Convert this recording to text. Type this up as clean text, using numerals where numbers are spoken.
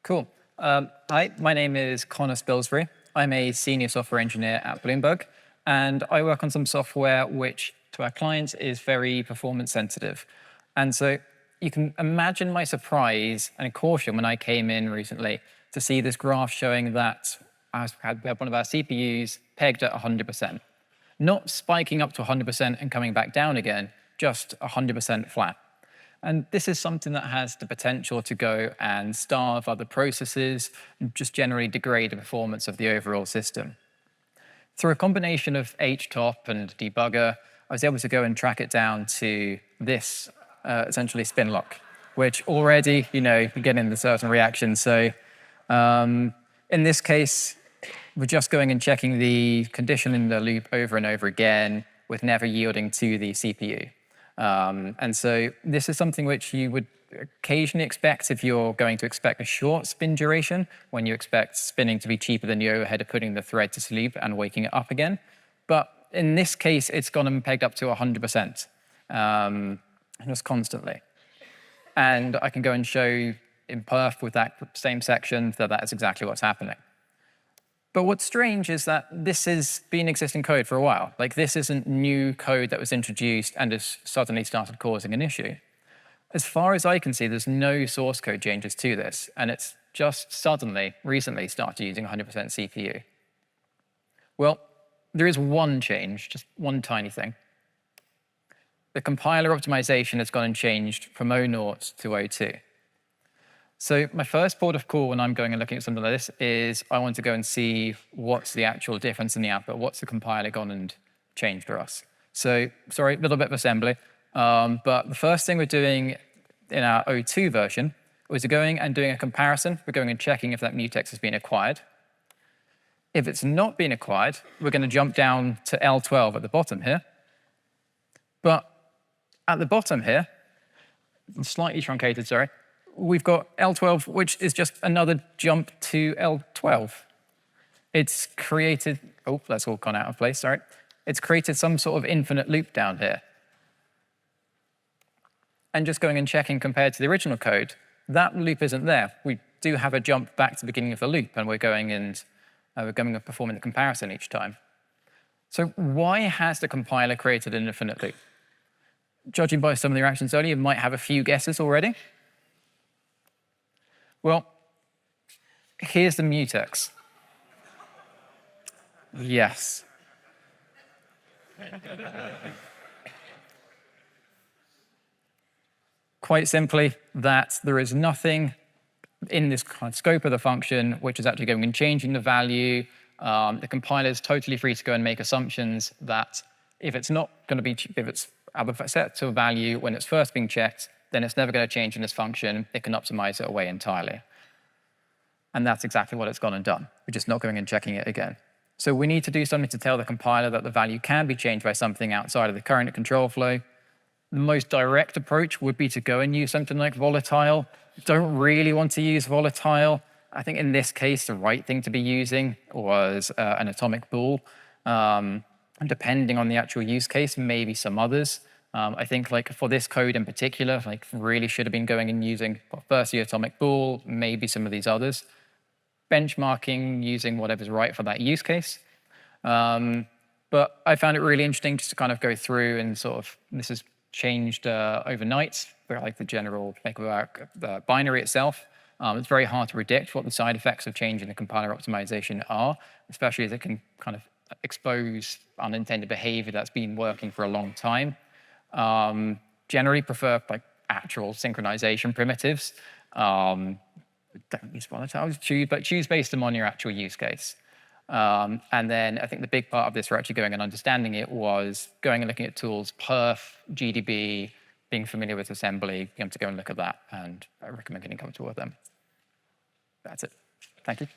Cool. Hi, my name is Conor Spilsbury. I'm a senior software engineer at Bloomberg, and I work on some software which, to our clients, is very performance sensitive. And so you can imagine my surprise and caution when I came in recently to see this graph showing that we had one of our CPUs pegged at 100%. Not spiking up to 100% and coming back down again, just 100% flat. And this is something that has the potential to go and starve other processes and just generally degrade the performance of the overall system. Through a combination of htop and debugger, I was able to go and track it down to this essentially spin lock, which already, you're getting the certain reaction. So in this case, we're just going and checking the condition in the loop over and over again with never yielding to the CPU. And so this is something which you would occasionally expect if you're going to expect a short spin duration, when you expect spinning to be cheaper than the overhead of putting the thread to sleep and waking it up again. But in this case, it's gone and pegged up to 100%, just constantly. And I can go and show in perf with that same section that that is exactly what's happening. But what's strange is that this has been existing code for a while. Like, this isn't new code that was introduced and has suddenly started causing an issue. As far as I can see, there's no source code changes to this, and it's just suddenly, recently, started using 100% CPU. Well, there is one change, just one tiny thing. The compiler optimization has gone and changed from 0 to 02. So my first port of call when I'm going and looking at something like this is I want to go and see what's the actual difference in the output. What's the compiler gone and changed for us? So sorry, a little bit of assembly. But the first thing we're doing in our 02 version was going and doing a comparison. We're going and checking if that mutex has been acquired. If it's not been acquired, we're going to jump down to L12 at the bottom here. But at the bottom here, slightly truncated, sorry, we've got L12, which is just another jump to L12. It's created, oh, that's all gone out of place, sorry. It's created some sort of infinite loop down here. And just going and checking compared to the original code, that loop isn't there. We do have a jump back to the beginning of the loop, and we're going and performing the comparison each time. So why has the compiler created an infinite loop? Judging by some of the reactions earlier, you might have a few guesses already. Well, here's the mutex. Yes. Quite simply, that there is nothing in this kind of scope of the function which is actually going and changing the value. The compiler is totally free to go and make assumptions that if it's not going to be, if it's set to a value when it's first being checked, then it's never going to change in this function. It can optimize it away entirely. And that's exactly what it's gone and done. We're just not going and checking it again. So we need to do something to tell the compiler that the value can be changed by something outside of the current control flow. The most direct approach would be to go and use something like volatile. Don't really want to use volatile. I think in this case, the right thing to be using was an atomic bool. And depending on the actual use case, maybe some others. I think like for this code in particular, like really should have been going and using, well, first the atomic bool, maybe some of these others. Benchmarking using whatever's right for that use case. But I found it really interesting just to kind of go through and sort of, this has changed overnight, for like the general the binary itself. It's very hard to predict what the side effects of changing the compiler optimization are, especially as it can kind of expose unintended behavior that's been working for a long time. Generally prefer like actual synchronization primitives. Don't use volatiles, choose based them on your actual use case. And then I think the big part of this for actually going and understanding it was going and looking at tools, perf, GDB, being familiar with assembly, being able to go and look at that, and I recommend getting comfortable with them. That's it. Thank you.